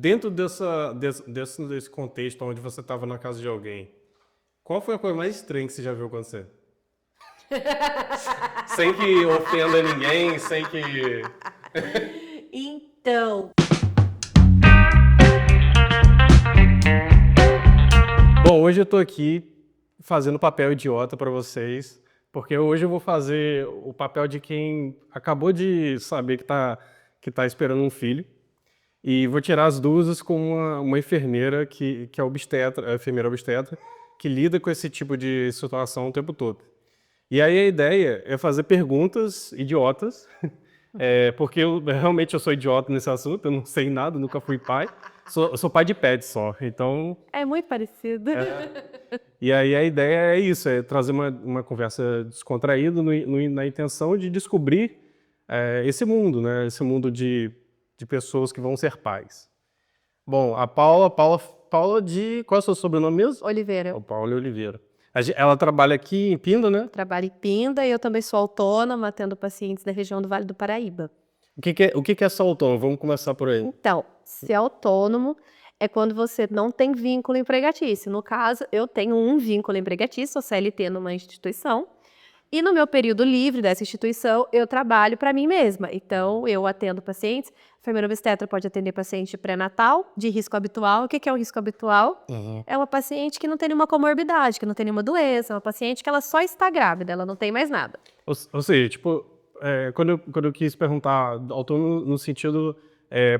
Dentro desse contexto onde você estava na casa de alguém, qual foi a coisa mais estranha que você já viu acontecer? Sem que ofenda ninguém, sem que... Então, Bom, hoje eu tô aqui fazendo papel idiota para vocês, porque hoje eu vou fazer o papel de quem acabou de saber que tá esperando um filho, e vou tirar as dúvidas com uma enfermeira que é obstetra, a enfermeira obstetra, que lida com esse tipo de situação o tempo todo. E aí a ideia é fazer perguntas idiotas, porque realmente eu sou idiota nesse assunto, eu não sei nada, nunca fui pai. Eu sou pai de pet só, então... é muito parecido. E aí a ideia é isso, é trazer uma conversa descontraída na intenção de descobrir esse mundo, né? Esse mundo de pessoas que vão ser pais. Bom, a Paula de... Qual é o seu sobrenome mesmo? Oliveira, O Paula Oliveira. Ela trabalha aqui em Pinda, né? trabalho em Pinda e eu também sou autônoma, atendo pacientes da região do Vale do Paraíba. O que é ser autônomo? Vamos começar por aí. Então, ser autônomo é quando você não tem vínculo empregatício. No caso, eu tenho um vínculo empregatício, sou CLT numa instituição, e no meu período livre dessa instituição, eu trabalho para mim mesma. Então, eu atendo pacientes. A enfermeira obstetra pode atender paciente pré-natal, de risco habitual. O que é o risco habitual? É uma paciente que não tem nenhuma comorbidade, que não tem nenhuma doença, é uma paciente que ela só está grávida, ela não tem mais nada. Ou seja, tipo, quando eu quis perguntar autônomo no sentido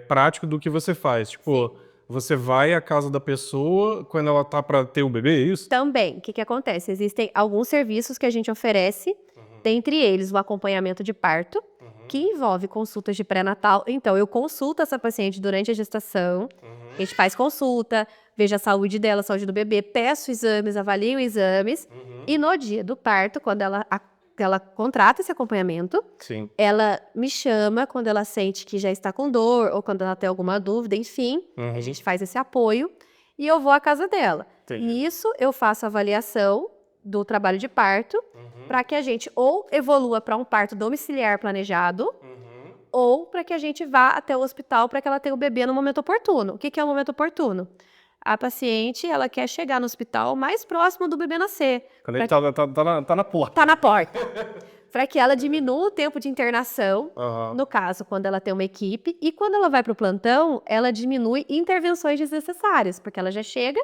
prático do que você faz, tipo, você vai à casa da pessoa quando ela tá para ter o bebê, é isso? Também, o que acontece? Existem alguns serviços que a gente oferece, dentre eles o acompanhamento de parto, que envolve consultas de pré-natal. Então, eu consulto essa paciente durante a gestação, a gente faz consulta, vejo a saúde dela, a saúde do bebê, peço exames, avalio exames, e no dia do parto, quando ela contrata esse acompanhamento, Sim. ela me chama quando ela sente que já está com dor, ou quando ela tem alguma dúvida, enfim, a gente faz esse apoio, e eu vou à casa dela. Entendi. Nisso, eu faço a avaliação do trabalho de parto, para que a gente ou evolua para um parto domiciliar planejado, ou para que a gente vá até o hospital para que ela tenha o bebê no momento oportuno. O que é o momento oportuno? A paciente, ela quer chegar no hospital mais próximo do bebê nascer. Quando ele tá na porta. Tá na porta. Para que ela diminua o tempo de internação, Aham. no caso, quando ela tem uma equipe, e quando ela vai para o plantão, ela diminui intervenções desnecessárias, porque ela já chega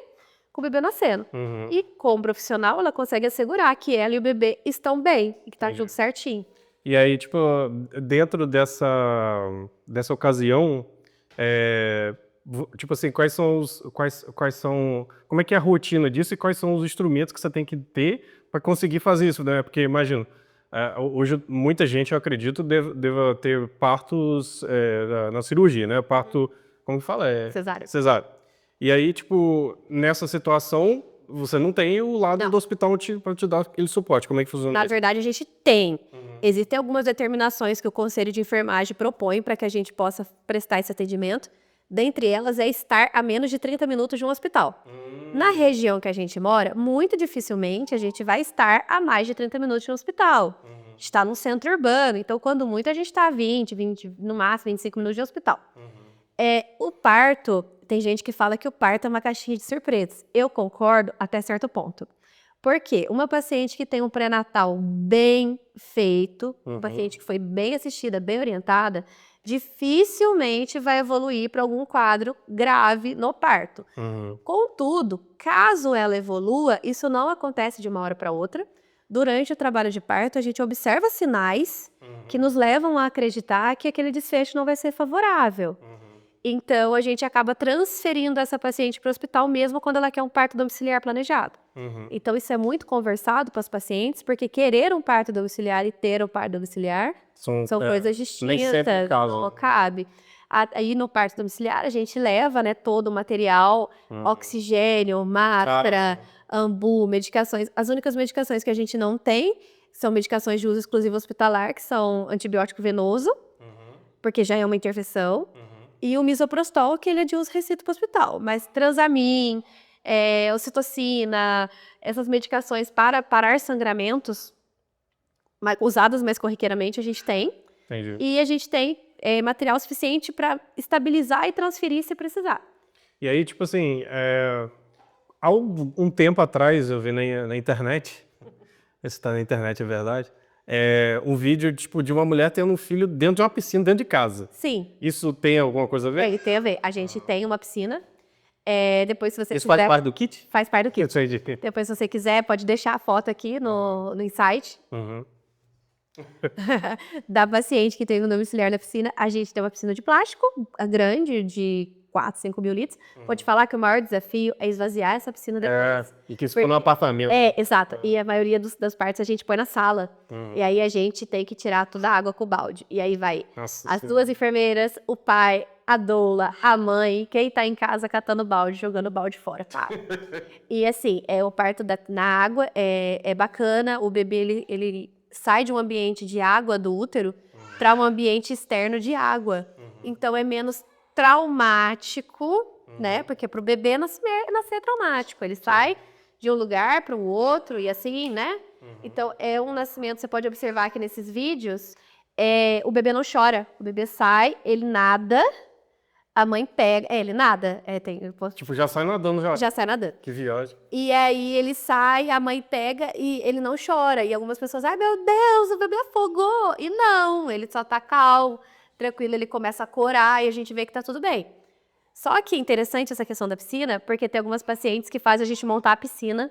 com o bebê nascendo. E como profissional, ela consegue assegurar que ela e o bebê estão bem, e que tá tudo certinho. E aí, tipo, dentro dessa ocasião, tipo assim, como é que é a rotina disso e quais são os instrumentos que você tem que ter para conseguir fazer isso, né? Porque, imagina, hoje muita gente, eu acredito, deva ter partos na cirurgia, né? Parto, como que fala? Cesárea. Cesárea. E aí, tipo, nessa situação, você não tem o lado Não. do hospital para te dar aquele suporte. Como é que funciona Na isso? verdade, a gente tem. Existem algumas determinações que o Conselho de Enfermagem propõe para que a gente possa prestar esse atendimento. Dentre elas é estar a menos de 30 minutos de um hospital. Na região que a gente mora, muito dificilmente a gente vai estar a mais de 30 minutos de um hospital. Está num centro urbano, então quando muito a gente está a 20, no máximo 25 minutos de um hospital. O parto, tem gente que fala que o parto é uma caixinha de surpresas. Eu concordo até certo ponto. Por quê? Uma paciente que tem um pré-natal bem feito, uma paciente que foi bem assistida, bem orientada, dificilmente vai evoluir para algum quadro grave no parto. Contudo, caso ela evolua, isso não acontece de uma hora para outra. Durante o trabalho de parto, a gente observa sinais que nos levam a acreditar que aquele desfecho não vai ser favorável. Então, a gente acaba transferindo essa paciente para o hospital mesmo quando ela quer um parto domiciliar planejado. Então, isso é muito conversado para as pacientes, porque querer um parto domiciliar e ter um parto domiciliar são coisas nem sempre distintas, casam. não cabe. Aí, no parto domiciliar, a gente leva, né, todo o material, oxigênio, máscara, ambu, medicações. As únicas medicações que a gente não tem são medicações de uso exclusivo hospitalar, que são antibiótico venoso, porque já é uma intervenção. E o misoprostol, que ele é de uso restrito para o hospital. Mas transamin, ocitocina, essas medicações para parar sangramentos, usadas mais corriqueiramente, a gente tem. Entendi. E a gente tem material suficiente para estabilizar e transferir se precisar. E aí, tipo assim, há um tempo atrás eu vi na internet, esse tá na internet, é verdade, um vídeo tipo, de uma mulher tendo um filho dentro de uma piscina, dentro de casa. Sim. Isso tem alguma coisa a ver? Tem a ver. A gente tem uma piscina. Depois, se você Isso quiser... faz parte do kit? Faz parte do kit. Isso aí de... Depois, se você quiser, pode deixar a foto aqui no insight Uhum. da paciente que teve um domiciliar na piscina. A gente tem uma piscina de plástico, grande, de 4, 5 mil litros. Vou te falar que o maior desafio é esvaziar essa piscina depois. E que isso for no apartamento. Exato. E a maioria das partes a gente põe na sala. E aí a gente tem que tirar toda a água com o balde. E aí vai as duas enfermeiras, o pai, a doula, a mãe, quem tá em casa catando balde, jogando o balde fora. Pá. E assim, o parto na água é bacana. O bebê, ele sai de um ambiente de água do útero para um ambiente externo de água. Então é menos traumático, né? Porque para o bebê nascer traumático. Ele sai de um lugar para o outro e assim, né? Então é um nascimento, você pode observar que nesses vídeos, o bebê não chora. O bebê sai, ele nada, a mãe pega, ele nada. Tipo, já sai nadando já. Já sai nadando. Que viagem. E aí ele sai, a mãe pega e ele não chora. E algumas pessoas, ai meu Deus, o bebê afogou. E não, ele só tá calmo, tranquilo, ele começa a corar e a gente vê que tá tudo bem. Só que é interessante essa questão da piscina, porque tem algumas pacientes que fazem a gente montar a piscina,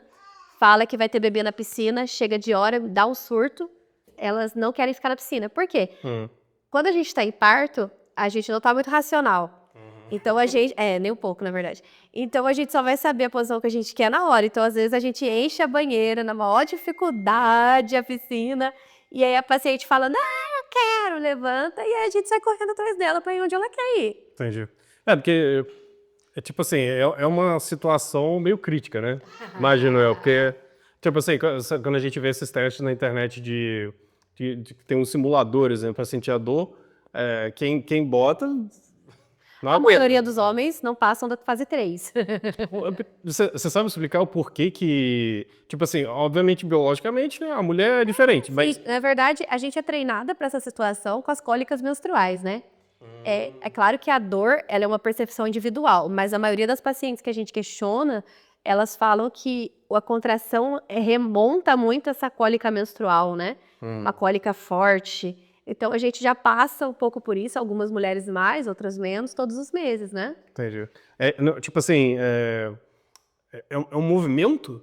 fala que vai ter bebê na piscina, chega de hora, dá um surto, elas não querem ficar na piscina. Por quê? Quando a gente tá em parto, a gente não tá muito racional. Então a gente... nem um pouco, na verdade. Então a gente só vai saber a posição que a gente quer na hora. Então, às vezes, a gente enche a banheira na maior dificuldade, a piscina, e aí a paciente fala, não, eu quero, levanta, e aí a gente sai correndo atrás dela para ir onde ela quer ir. Entendi. Porque, tipo assim, é uma situação meio crítica, né? Imagino eu, porque, tipo assim, quando a gente vê esses testes na internet de tem uns simuladores, né, para sentir a dor, quem bota... A maioria dos homens não passam da fase 3. Você sabe explicar o porquê que... Tipo assim, obviamente, biologicamente, né, a mulher é diferente, mas... Na verdade, a gente é treinada para essa situação com as cólicas menstruais, né? É claro que a dor, ela é uma percepção individual, mas a maioria das pacientes que a gente questiona, elas falam que a contração remonta muito essa cólica menstrual, né? Uma cólica forte. Então, a gente já passa um pouco por isso, algumas mulheres mais, outras menos, todos os meses, né? Entendi. Tipo assim, é um movimento?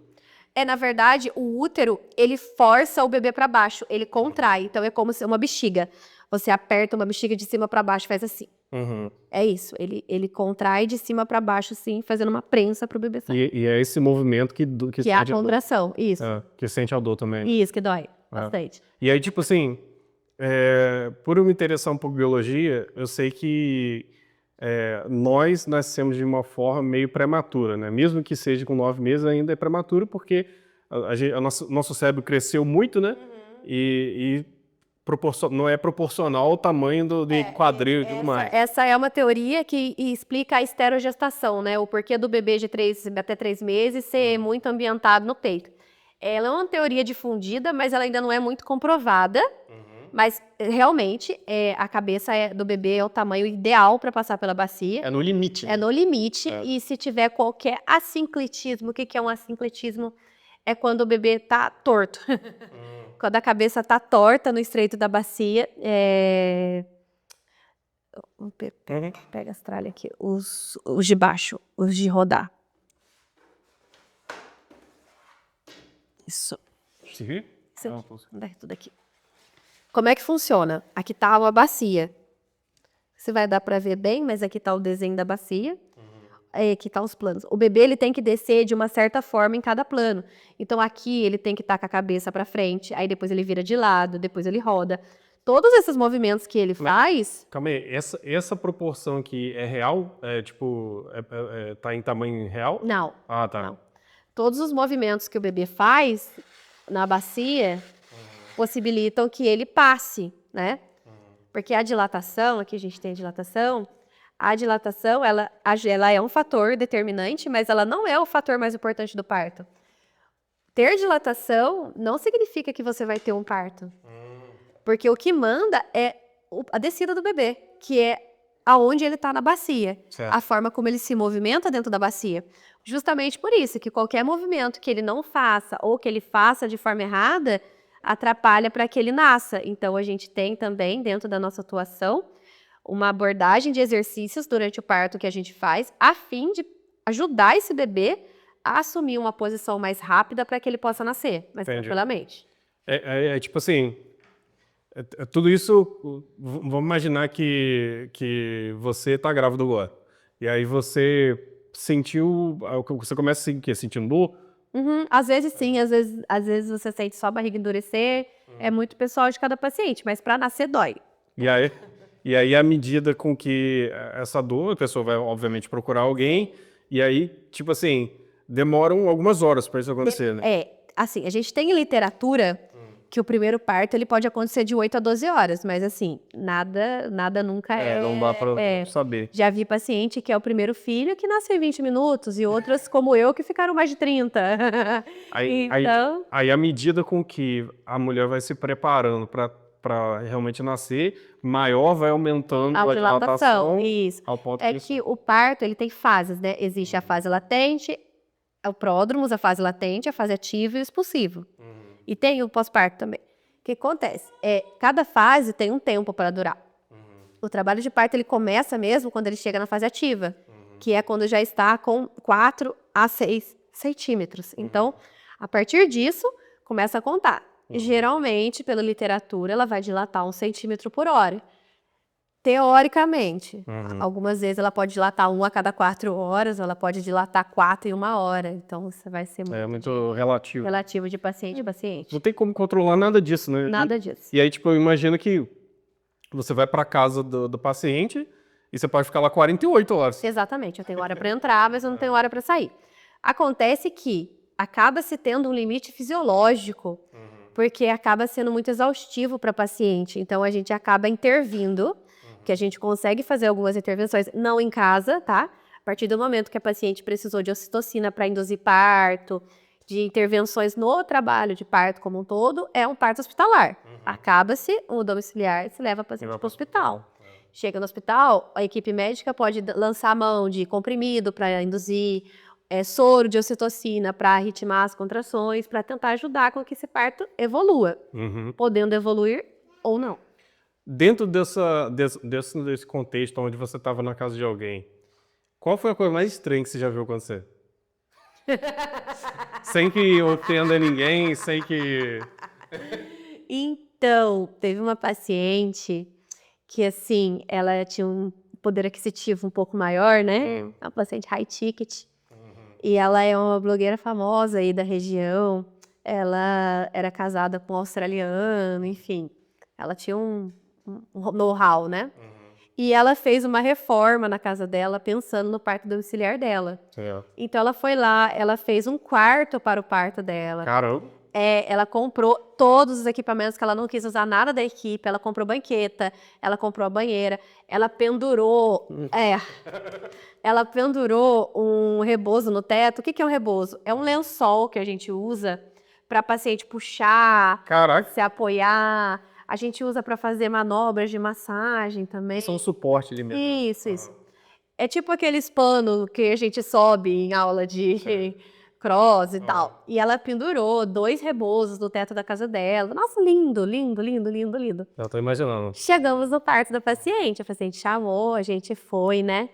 Na verdade, o útero, ele força o bebê para baixo, ele contrai. Então, é como se uma bexiga. Você aperta uma bexiga de cima para baixo, faz assim. É isso, ele contrai de cima para baixo, assim, fazendo uma prensa para o bebê sair. E é esse movimento que é a contração, isso. que sente a dor também. Isso, que dói bastante. E aí, tipo assim, por eu me interessar um pouco em biologia, eu sei que nós nascemos de uma forma meio prematura, né? Mesmo que seja com 9 meses, ainda é prematuro, porque nosso cérebro cresceu muito, né? E não é proporcional ao tamanho do quadril e tudo mais. Essa é uma teoria que explica a esterogestação, né? O porquê do bebê de 3 até 3 meses ser muito ambientado no peito. Ela é uma teoria difundida, mas ela ainda não é muito comprovada. Mas, realmente, a cabeça do bebê é o tamanho ideal para passar pela bacia. É no limite. É no limite. E se tiver qualquer assincletismo, o que é um assincletismo? É quando o bebê está torto. Quando a cabeça está torta no estreito da bacia. Pega as tralhas aqui. Os de baixo, os de rodar. Isso. Sim? Tudo aqui. Como é que funciona? Aqui está uma bacia. Você vai dar para ver bem, mas aqui está o desenho da bacia. Aqui estão os planos. O bebê ele tem que descer de uma certa forma em cada plano. Então aqui ele tem que estar com a cabeça para frente, aí depois ele vira de lado, depois ele roda. Todos esses movimentos que ele faz... Calma aí, essa proporção aqui é real? Tá em tamanho real? Não. Ah, tá. Não. Todos os movimentos que o bebê faz na bacia possibilitam que ele passe, né? Porque a dilatação, aqui a gente tem a dilatação, ela é um fator determinante, mas ela não é o fator mais importante do parto. Ter dilatação não significa que você vai ter um parto. Porque o que manda é a descida do bebê, que é aonde ele está na bacia, Certo. a forma como ele se movimenta dentro da bacia. Justamente por isso, que qualquer movimento que ele não faça ou que ele faça de forma errada, atrapalha para que ele nasça. Então, a gente tem também, dentro da nossa atuação, uma abordagem de exercícios durante o parto que a gente faz, a fim de ajudar esse bebê a assumir uma posição mais rápida para que ele possa nascer mais Entendi. tranquilamente. É tipo assim, tudo isso, vamos imaginar que você tá grávida agora. E aí você sentiu, você começa assim, sentindo dor? Uhum. Às vezes sim, às vezes você sente só a barriga endurecer, é muito pessoal de cada paciente, mas para nascer dói. E aí, à medida com que essa dor, a pessoa vai, obviamente, procurar alguém, e aí, tipo assim, demoram algumas horas para isso acontecer, né? Assim, a gente tem literatura que o primeiro parto ele pode acontecer de 8 a 12 horas, mas assim, nada nunca Não dá para saber. Já vi paciente que é o primeiro filho que nasceu em 20 minutos e outras como eu que ficaram mais de 30. Então, Aí, à medida com que a mulher vai se preparando para realmente nascer, maior vai aumentando a a dilatação dilatação, isso. ao ponto É que o parto, ele tem fases, né? Existe a fase latente, o pródromos, a fase latente, a fase ativa e o expulsivo. E tem o pós-parto também. O que acontece? Cada fase tem um tempo para durar. O trabalho de parto, ele começa mesmo quando ele chega na fase ativa, que é quando já está com 4 a 6 centímetros. Então, a partir disso, começa a contar. Geralmente, pela literatura, ela vai dilatar 1 centímetro por hora. Teoricamente, algumas vezes ela pode dilatar 1 a cada 4 horas, ela pode dilatar 4 em 1 hora. Então, isso vai ser muito relativo. relativo de paciente a paciente. Não tem como controlar nada disso, né? Nada disso. E aí, tipo, eu imagino que você vai para casa do paciente e você pode ficar lá 48 horas. Exatamente, eu tenho hora para entrar, mas eu não tenho hora para sair. Acontece que acaba se tendo um limite fisiológico, porque acaba sendo muito exaustivo para a paciente. Então, a gente acaba intervindo, que a gente consegue fazer algumas intervenções, não em casa, tá? A partir do momento que a paciente precisou de ocitocina para induzir parto, de intervenções no trabalho de parto como um todo, é um parto hospitalar. Acaba-se o domiciliar, se leva a paciente para o hospital. Chega no hospital, a equipe médica pode lançar a mão de comprimido para induzir, soro de ocitocina para ritmar as contrações, para tentar ajudar com que esse parto evolua, podendo evoluir ou não. Dentro desse contexto onde você estava na casa de alguém, qual foi a coisa mais estranha que você já viu acontecer? Sem que ofenda ninguém, sem que... Então, teve uma paciente que, assim, ela tinha um poder aquisitivo um pouco maior, né? Uma paciente high ticket. E ela é uma blogueira famosa aí da região. Ela era casada com um australiano, enfim. Ela tinha um know-how, né? E ela fez uma reforma na casa dela, pensando no parto domiciliar dela. Então, ela foi lá, ela fez um quarto para o parto dela. Caramba! Ela comprou todos os equipamentos que ela não quis usar nada da equipe. Ela comprou banqueta, ela comprou a banheira, ela pendurou... ela pendurou um rebozo no teto. O que é um rebozo? É um lençol que a gente usa para paciente puxar, se apoiar. A gente usa para fazer manobras de massagem também. São suporte ali mesmo. Isso. É tipo aqueles panos que a gente sobe em aula de cross e tal. E ela pendurou 2 rebozos no teto da casa dela. Nossa, lindo. Eu tô imaginando. Chegamos no parto da paciente. A paciente chamou, a gente foi, né?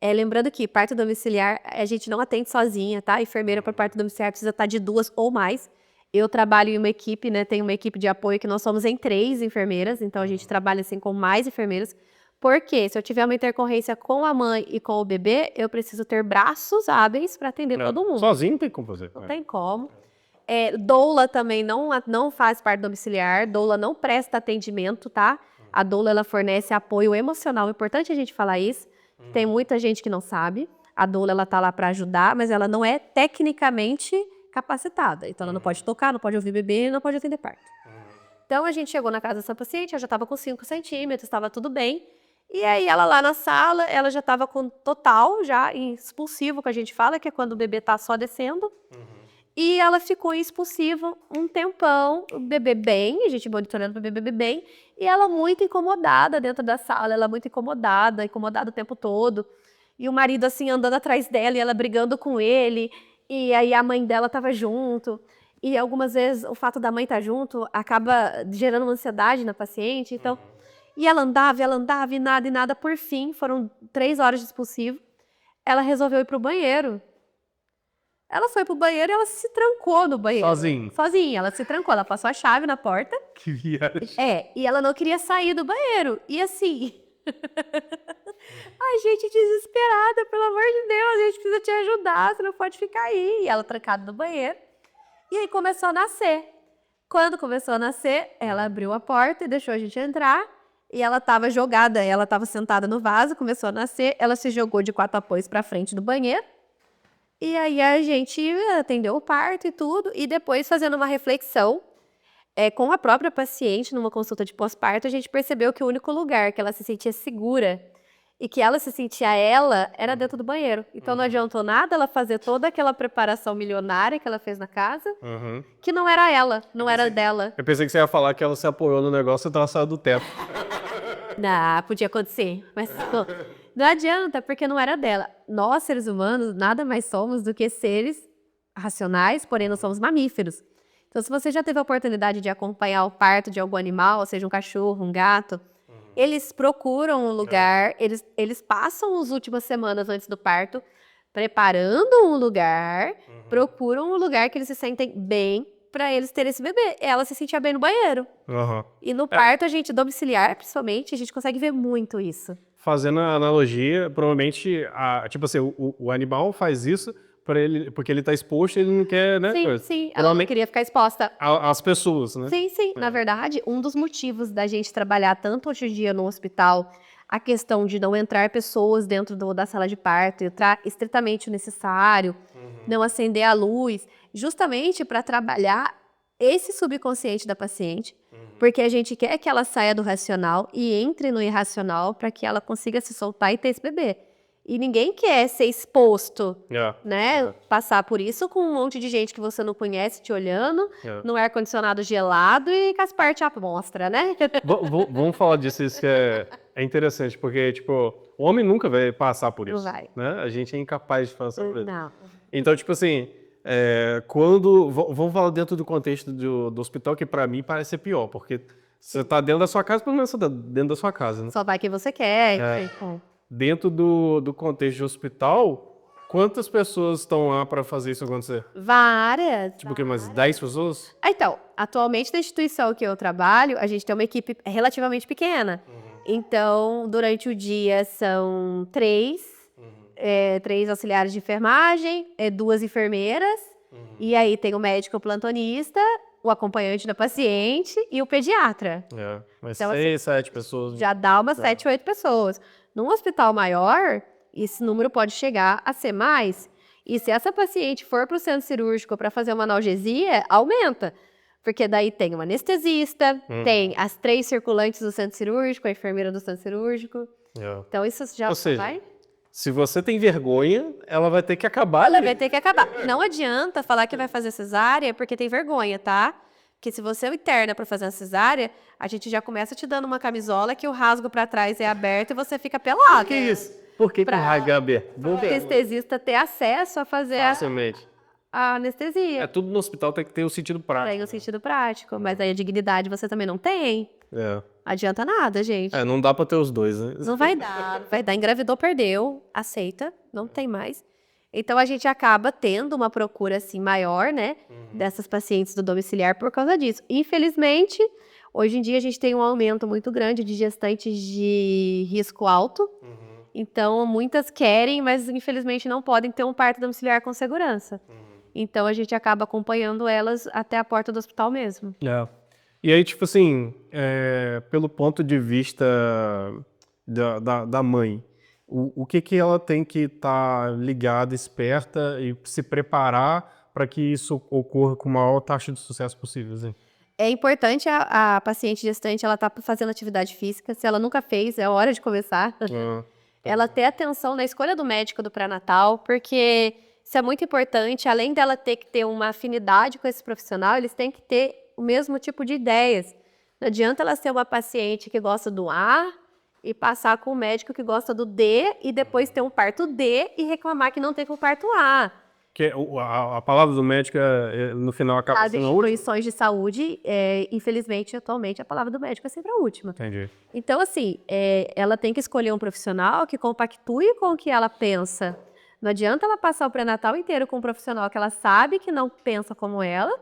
Lembrando que parto domiciliar a gente não atende sozinha, tá? A enfermeira para parto domiciliar precisa estar de 2 ou mais. Eu trabalho em uma equipe, né? Tem uma equipe de apoio que nós somos em 3 enfermeiras, então a gente trabalha assim com mais enfermeiras. Porque se eu tiver uma intercorrência com a mãe e com o bebê, eu preciso ter braços hábeis para atender todo mundo. Sozinho não tem como fazer. Não tem como. Doula também não faz parto domiciliar, doula não presta atendimento, tá? A doula, ela fornece apoio emocional, é importante a gente falar isso. Tem muita gente que não sabe. A doula, ela tá lá para ajudar, mas ela não é tecnicamente capacitada. Então, ela não pode tocar, não pode ouvir bebê, não pode atender parto. Então, a gente chegou na casa dessa paciente, ela já estava com 5 centímetros, estava tudo bem. E aí, ela lá na sala, ela já estava com total, já expulsivo, que a gente fala, que é quando o bebê está só descendo. E ela ficou em expulsivo um tempão, o bebê bem, a gente monitorando o bebê bem, e ela muito incomodada dentro da sala, ela muito incomodada o tempo todo. E o marido, assim, andando atrás dela e ela brigando com ele, e aí a mãe dela estava junto. E algumas vezes o fato da mãe estar junto acaba gerando uma ansiedade na paciente, então... E ela andava, e nada, por fim, foram 3 horas de expulsivo, ela resolveu ir pro banheiro. Ela foi pro banheiro e ela se trancou no banheiro. Sozinha, ela se trancou, ela passou a chave na porta. Que viagem. E ela não queria sair do banheiro. E assim, a gente desesperada, pelo amor de Deus, a gente precisa te ajudar, você não pode ficar aí. E ela trancada no banheiro. E aí começou a nascer. Quando começou a nascer, ela abriu a porta e deixou a gente entrar. E ela estava jogada, ela estava sentada no vaso, começou a nascer, ela se jogou de 4 apoios para frente do banheiro. E aí a gente atendeu o parto e tudo, e depois fazendo uma reflexão com a própria paciente, numa consulta de pós-parto, a gente percebeu que o único lugar que ela se sentia segura e que ela se sentia ela era dentro do banheiro. Então não adiantou nada ela fazer toda aquela preparação milionária que ela fez na casa, que não era ela, não era dela. Eu pensei que você ia falar que ela se apoiou no negócio e ela saiu do teto. Não, podia acontecer, mas não adianta, porque não era dela. Nós, seres humanos, nada mais somos do que seres racionais, porém não somos mamíferos. Então, se você já teve a oportunidade de acompanhar o parto de algum animal, seja um cachorro, um gato, eles procuram um lugar, eles passam as últimas semanas antes do parto preparando um lugar, procuram um lugar que eles se sentem bem para eles terem esse bebê. Ela se sentia bem no banheiro. E no parto, a gente, domiciliar, principalmente, a gente consegue ver muito isso. Fazendo a analogia, provavelmente, tipo assim, o animal faz isso para ele, porque ele tá exposto e ele não quer, né? Sim, ela não queria ficar exposta. Às pessoas, né? Sim. Na verdade, um dos motivos da gente trabalhar tanto hoje em dia no hospital, a questão de não entrar pessoas dentro da sala de parto, entrar estritamente o necessário, não acender a luz, justamente para trabalhar esse subconsciente da paciente, porque a gente quer que ela saia do racional e entre no irracional para que ela consiga se soltar e ter esse bebê. E ninguém quer ser exposto, né? Passar por isso com um monte de gente que você não conhece te olhando, no ar-condicionado gelado e com as partes à mostra, né? Vamos falar disso, isso que é interessante, porque, tipo, o homem nunca vai passar por isso. Não vai. Né? A gente é incapaz de passar por isso. Não. Então, tipo assim, vamos falar dentro do contexto do hospital, que pra mim parece ser pior, porque você tá dentro da sua casa, pelo menos você tá dentro da sua casa, né? Só vai quem você quer. Enfim. Dentro do contexto de hospital, quantas pessoas estão lá para fazer isso acontecer? Várias. Tipo, que umas 10 pessoas? Então, atualmente na instituição que eu trabalho, a gente tem uma equipe relativamente pequena. Então, durante o dia são 3 auxiliares de enfermagem, 2 enfermeiras, e aí tem o médico plantonista, o acompanhante da paciente e o pediatra. Mas então, 6, 7 pessoas. Já dá umas 7, 8 pessoas. Num hospital maior, esse número pode chegar a ser mais. E se essa paciente for para o centro cirúrgico para fazer uma analgesia, aumenta. Porque daí tem o anestesista, tem as 3 circulantes do centro cirúrgico, a enfermeira do centro cirúrgico. Então isso já vai... Se você tem vergonha, ela vai ter que acabar. Ela vai ter que acabar. Não adianta falar que vai fazer cesárea porque tem vergonha, tá? Porque se você interna para fazer a cesárea, a gente já começa te dando uma camisola que o rasgo para trás é aberto e você fica pelado. Que isso? Por que o rasgo é aberto? O anestesista ter acesso a fazer a anestesia. Tudo no hospital tem que ter o sentido prático. Tem o sentido prático, mas aí a dignidade você também não tem. Adianta nada, gente. Não dá para ter os dois, né? Não vai dar. Engravidou, perdeu, aceita, não tem mais. Então, a gente acaba tendo uma procura, assim, maior, né, dessas pacientes do domiciliar por causa disso. Infelizmente, hoje em dia, a gente tem um aumento muito grande de gestantes de risco alto. Então, muitas querem, mas, infelizmente, não podem ter um parto domiciliar com segurança. Então, a gente acaba acompanhando elas até a porta do hospital mesmo. E aí, tipo assim, pelo ponto de vista da mãe, o que ela tem que estar ligada, esperta e se preparar para que isso ocorra com a maior taxa de sucesso possível? Assim? É importante a paciente gestante, ela tá fazendo atividade física. Se ela nunca fez, é hora de começar. Ela ter atenção na escolha do médico do pré-natal, porque Isso é muito importante. Além dela ter que ter uma afinidade com esse profissional, eles têm que ter o mesmo tipo de ideias. Não adianta ela ser uma paciente que gosta do A e passar com o médico que gosta do D e depois ter um parto D e reclamar que não teve um parto A. Que a palavra do médico, no final, acaba As sendo a última? instituições de saúde, infelizmente, atualmente, a palavra do médico é sempre a última. Entendi. Então, assim, ela tem que escolher um profissional que compactue com o que ela pensa. Não adianta ela passar o pré-natal inteiro com um profissional que ela sabe que não pensa como ela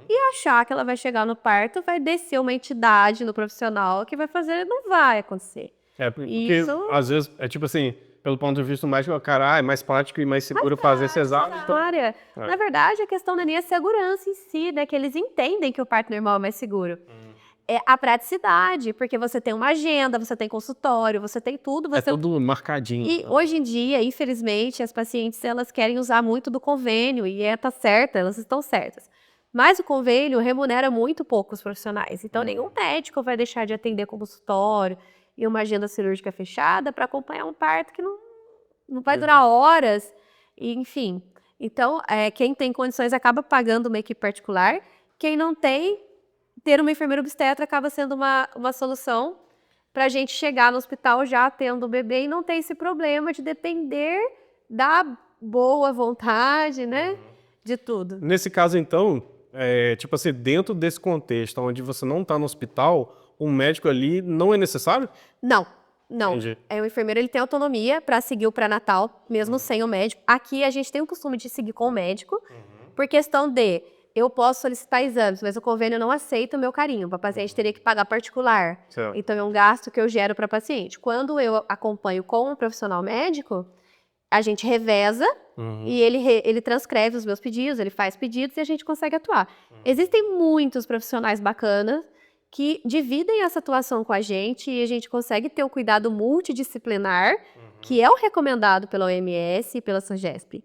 e achar que ela vai chegar no parto, vai descer uma entidade no profissional que vai fazer, não vai acontecer. Porque Isso- às vezes, é tipo assim, pelo ponto de vista médico, cara, é mais prático e mais seguro fazer cesárea. Então, Área. Na verdade, a questão não é nem a segurança em si, né? Que eles entendem que o parto normal é mais seguro. É a praticidade, porque você tem uma agenda, você tem consultório, você tem tudo. é tudo marcadinho. E hoje em dia, infelizmente, as pacientes elas querem usar muito do convênio e tá certa, elas estão certas. Mas o convênio remunera muito pouco os profissionais. Então, nenhum médico vai deixar de atender consultório e uma agenda cirúrgica fechada para acompanhar um parto que não vai durar horas, e, enfim. Então, quem tem condições acaba pagando uma equipe particular. Quem não tem, ter uma enfermeira obstetra acaba sendo uma solução para a gente chegar no hospital já tendo o bebê e não ter esse problema de depender da boa vontade, né? De tudo. Nesse caso, então, tipo assim, dentro desse contexto, onde você não está no hospital, um médico ali não é necessário? Não. Entendi. O enfermeiro ele tem autonomia para seguir o pré-natal, mesmo sem o médico. Aqui a gente tem o costume de seguir com o médico, por questão de eu posso solicitar exames, mas o convênio não aceita o meu carinho. Para paciente teria que pagar particular. Certo. Então é um gasto que eu gero para paciente. Quando eu acompanho com um profissional médico, a gente reveza e ele transcreve os meus pedidos, ele faz pedidos e a gente consegue atuar. Existem muitos profissionais bacanas que dividem essa atuação com a gente e a gente consegue ter o cuidado multidisciplinar, que é o recomendado pela OMS e pela SAGESP.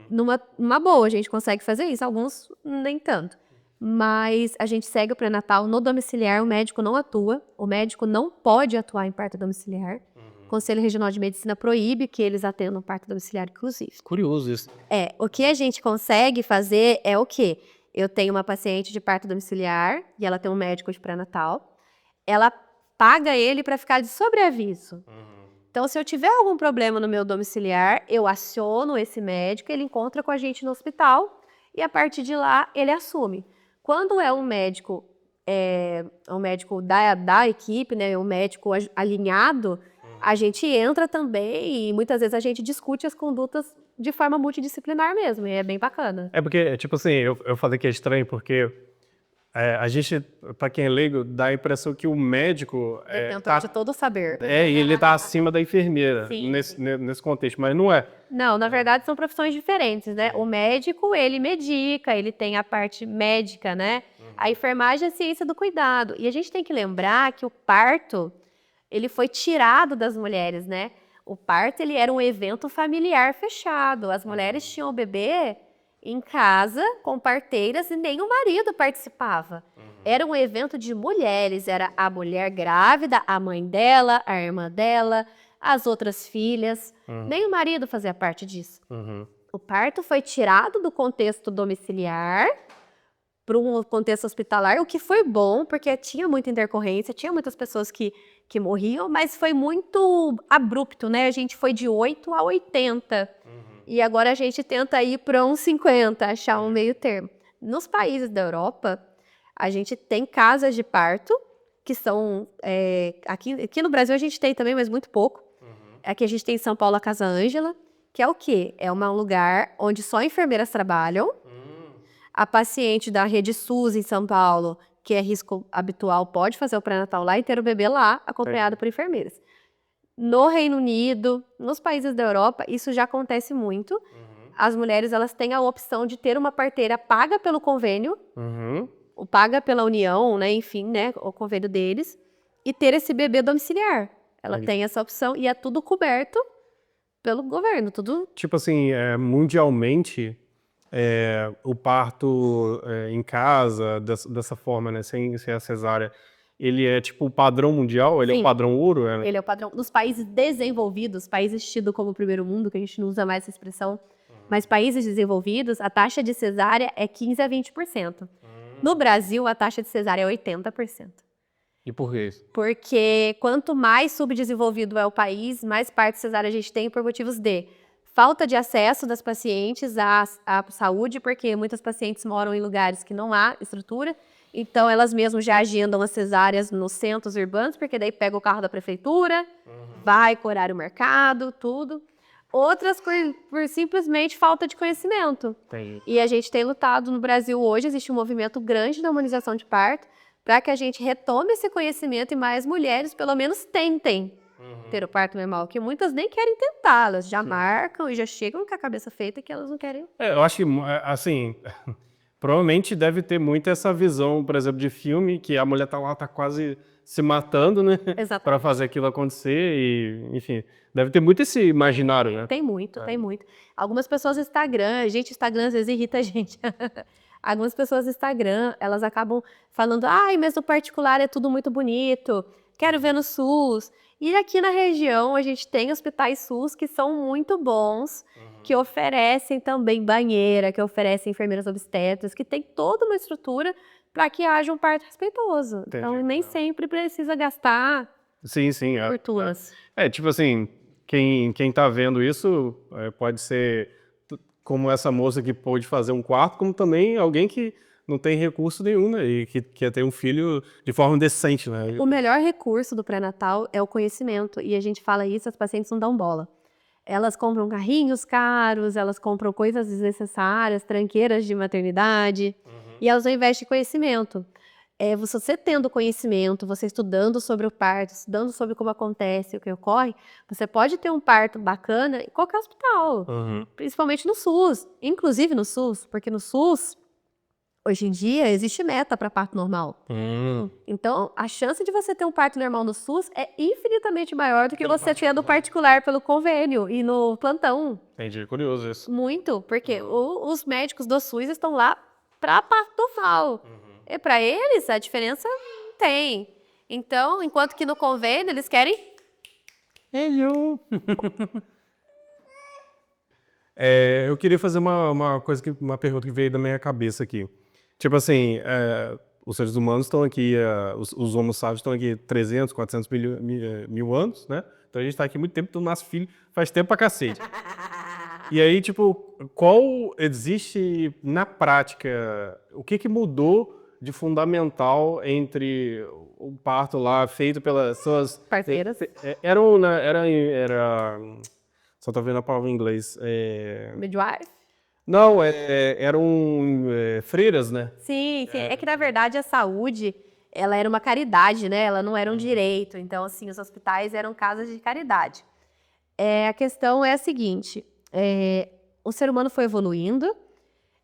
Numa boa, a gente consegue fazer isso, alguns nem tanto. Mas a gente segue o pré-natal no domiciliar, o médico não atua, o médico não pode atuar em parto domiciliar. O Conselho Regional de Medicina proíbe que eles atendam parto domiciliar, inclusive. Curioso isso. O que a gente consegue fazer é o quê? Eu tenho uma paciente de parto domiciliar e ela tem um médico de pré-natal. Ela paga ele para ficar de sobreaviso. Então, se eu tiver algum problema no meu domiciliar, eu aciono esse médico, ele encontra com a gente no hospital e a partir de lá ele assume. Quando é um médico da equipe, né, um médico alinhado, a gente entra também e muitas vezes a gente discute as condutas de forma multidisciplinar mesmo, e é bem bacana. Porque, tipo assim, eu falei que é estranho porque a gente, para quem é leigo, dá a impressão que o médico Detentor de todo o saber. e ele tá acima da enfermeira Sim. nesse contexto, mas não é. Não, na verdade são profissões diferentes, né? O médico, ele medica, ele tem a parte médica, né? A enfermagem é a ciência do cuidado. E a gente tem que lembrar que o parto, ele foi tirado das mulheres, né? O parto, ele era um evento familiar fechado. As mulheres tinham o bebê em casa, com parteiras, e nem o marido participava. Era um evento de mulheres, era a mulher grávida, a mãe dela, a irmã dela, as outras filhas. Nem o marido fazia parte disso. O parto foi tirado do contexto domiciliar para um contexto hospitalar, o que foi bom, porque tinha muita intercorrência, tinha muitas pessoas que morriam, mas foi muito abrupto, né? A gente foi de 8 a 80. E agora a gente tenta ir para uns 50, achar um meio termo. Nos países da Europa, a gente tem casas de parto, que são... aqui no Brasil a gente tem também, mas muito pouco. Aqui a gente tem em São Paulo a Casa Ângela, que é o quê? É um lugar onde só enfermeiras trabalham. A paciente da Rede SUS em São Paulo, que é risco habitual, pode fazer o pré-natal lá e ter o bebê lá, acompanhado por enfermeiras. No Reino Unido, nos países da Europa, isso já acontece muito. As mulheres, elas têm a opção de ter uma parteira paga pelo convênio, ou paga pela União, né, enfim, né, o convênio deles, e ter esse bebê domiciliar. Ela tem essa opção e é tudo coberto pelo governo, tudo... Tipo assim, mundialmente, o parto em casa, dessa forma, né, sem a cesárea, ele é tipo o padrão mundial? Ele é o padrão ouro? Ele é o padrão. Nos países desenvolvidos, países tidos como primeiro mundo, que a gente não usa mais essa expressão, Mas países desenvolvidos, a taxa de cesárea é 15 a 20%. No Brasil, a taxa de cesárea é 80%. E por que isso? Porque quanto mais subdesenvolvido é o país, mais parto cesárea a gente tem por motivos de falta de acesso das pacientes à saúde, porque muitas pacientes moram em lugares que não há estrutura, então elas mesmas já agendam as cesáreas nos centros urbanos, porque daí pega o carro da prefeitura, vai com horário marcado, tudo. Outras por simplesmente falta de conhecimento. Tem. E a gente tem lutado no Brasil hoje, existe um movimento grande da humanização de parto, para que a gente retome esse conhecimento e mais mulheres, pelo menos, tentem ter o parto normal, que muitas nem querem tentar, elas já marcam e já chegam com a cabeça feita que elas não querem. Eu acho que, assim, provavelmente deve ter muito essa visão, por exemplo, de filme, que a mulher tá lá, tá quase se matando, né? Exatamente. Para fazer aquilo acontecer e, enfim, deve ter muito esse imaginário, né? Tem muito, tem muito. Algumas pessoas no Instagram, Instagram às vezes irrita a gente. Algumas pessoas no Instagram, elas acabam falando, ai, mas no particular é tudo muito bonito, quero ver no SUS. E aqui na região a gente tem hospitais SUS que são muito bons, que oferecem também banheira, que oferecem enfermeiras obstetras, que tem toda uma estrutura para que haja um parto respeitoso. Entendi. Então nem sempre precisa gastar Sim. fortunas. Tipo assim, quem tá vendo isso pode ser como essa moça que pôde fazer um quarto, como também alguém que não tem recurso nenhum, né? E que quer ter um filho de forma decente, né? O melhor recurso do pré-natal é o conhecimento. E a gente fala isso, as pacientes não dão bola. Elas compram carrinhos caros, elas compram coisas desnecessárias, tranqueiras de maternidade, e elas não investem em conhecimento. Você tendo conhecimento, você estudando sobre o parto, estudando sobre como acontece, o que ocorre, você pode ter um parto bacana em qualquer hospital, principalmente no SUS, inclusive no SUS, porque no SUS, hoje em dia, existe meta para parto normal. Então, a chance de você ter um parto normal no SUS é infinitamente maior do que você tendo particular pelo convênio e no plantão. Entendi, curioso isso. Muito, porque os médicos do SUS estão lá para parto normal. E para eles, a diferença não tem. Então, enquanto que no convênio, eles querem... Hello! Eu queria fazer uma pergunta que veio da minha cabeça aqui. Tipo assim, os seres humanos estão aqui, os homo sapiens estão aqui 300, 400 mil anos, né? Então a gente tá aqui há muito tempo, então nosso filho faz tempo pra cacete. E aí, tipo, qual existe na prática, o que mudou de fundamental entre o parto lá feito pelas suas... Parceiras. Só tô vendo a palavra em inglês. Midwife? Não, eram freiras, né? Sim. É que, na verdade, a saúde, ela era uma caridade, né? Ela não era um direito. Então, assim, os hospitais eram casas de caridade. A questão é a seguinte, o ser humano foi evoluindo.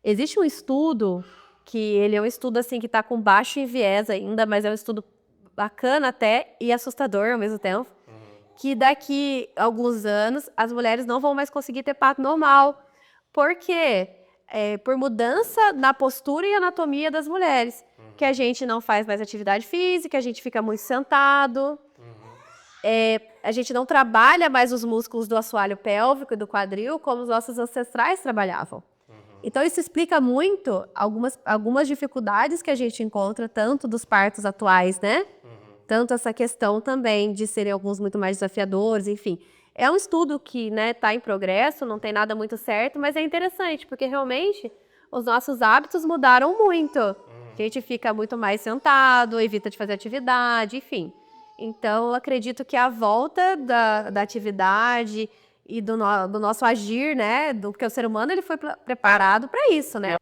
Existe um estudo, que ele é um estudo, assim, que está com baixo enviés ainda, mas é um estudo bacana até e assustador ao mesmo tempo, que daqui a alguns anos as mulheres não vão mais conseguir ter parto normal. Por quê? Por mudança na postura e anatomia das mulheres. Que a gente não faz mais atividade física, a gente fica muito sentado. A gente não trabalha mais os músculos do assoalho pélvico e do quadril como os nossos ancestrais trabalhavam. Então, isso explica muito algumas dificuldades que a gente encontra, tanto dos partos atuais, né? Tanto essa questão também de serem alguns muito mais desafiadores, enfim. É um estudo que, né, tá em progresso, não tem nada muito certo, mas é interessante, porque realmente os nossos hábitos mudaram muito. A gente fica muito mais sentado, evita de fazer atividade, enfim. Então, eu acredito que a volta da atividade e do nosso agir, né, porque o ser humano ele foi preparado para isso, né?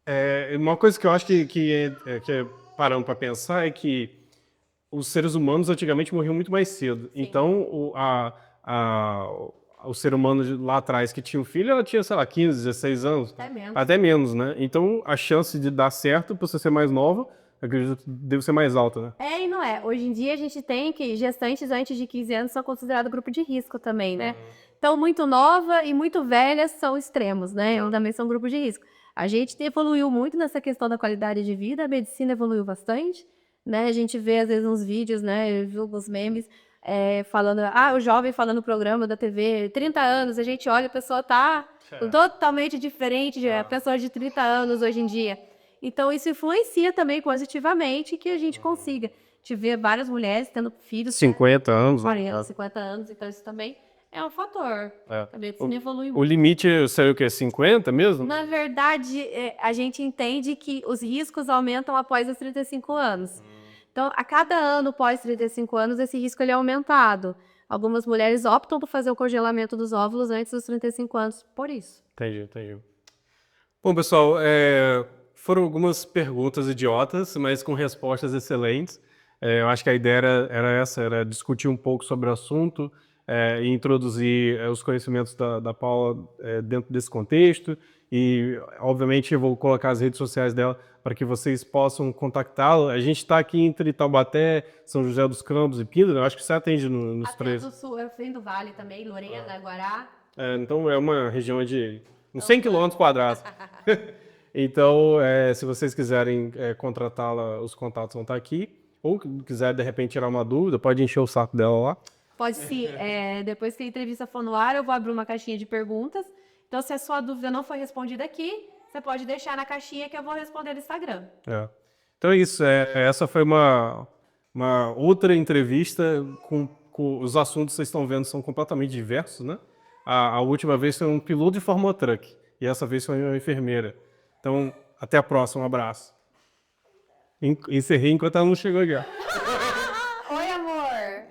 Uma coisa que eu acho que parando para pensar é que os seres humanos antigamente morriam muito mais cedo. Sim. Então, o ser humano lá atrás que tinha um filho, ela tinha, sei lá, 15, 16 anos. Até menos, né? Então, a chance de dar certo para você ser mais nova, acredito que deve ser mais alta, né? E não é. Hoje em dia, a gente tem que gestantes antes de 15 anos são considerados grupo de risco também, né? Então, muito nova e muito velha são extremos, né? Também são grupos de risco. A gente evoluiu muito nessa questão da qualidade de vida, a medicina evoluiu bastante, né? A gente vê, às vezes, uns vídeos, né? Eu vi alguns memes falando, o jovem falando no programa da TV, 30 anos, a gente olha, a pessoa tá totalmente diferente de a pessoa de 30 anos hoje em dia. Então, isso influencia também positivamente que a gente consiga te ver várias mulheres tendo filhos 50 anos, 40, 50 anos, então isso também é um fator. A medicina evolui O muito. limite seria o quê? 50 mesmo? Na verdade, a gente entende que os riscos aumentam após os 35 anos. Então, a cada ano pós 35 anos, esse risco ele é aumentado. Algumas mulheres optam por fazer o congelamento dos óvulos antes dos 35 anos, por isso. Entendi. Bom, pessoal, foram algumas perguntas idiotas, mas com respostas excelentes. Eu acho que a ideia era discutir um pouco sobre o assunto e introduzir os conhecimentos da Paula dentro desse contexto. E, obviamente, eu vou colocar as redes sociais dela para que vocês possam contactá-la. A gente está aqui entre Taubaté, São José dos Campos e Pinda. Eu acho que você atende nos três. Do sul, eu venho do Vale também, Lorena, Guará. Então, é uma região de uns 100 quilômetros quadrados. Então, se vocês quiserem contratá-la, os contatos vão estar aqui. Ou quiser, de repente, tirar uma dúvida, pode encher o saco dela lá. Pode sim. Depois que a entrevista for no ar, eu vou abrir uma caixinha de perguntas. Então, se a sua dúvida não foi respondida aqui, você pode deixar na caixinha que eu vou responder no Instagram. Então é isso. Essa foi uma outra entrevista com os assuntos que vocês estão vendo são completamente diversos, né? A última vez foi um piloto de Fórmula Truck e essa vez foi uma enfermeira. Então, até a próxima. Um abraço. Encerrei enquanto ela não chegou aqui.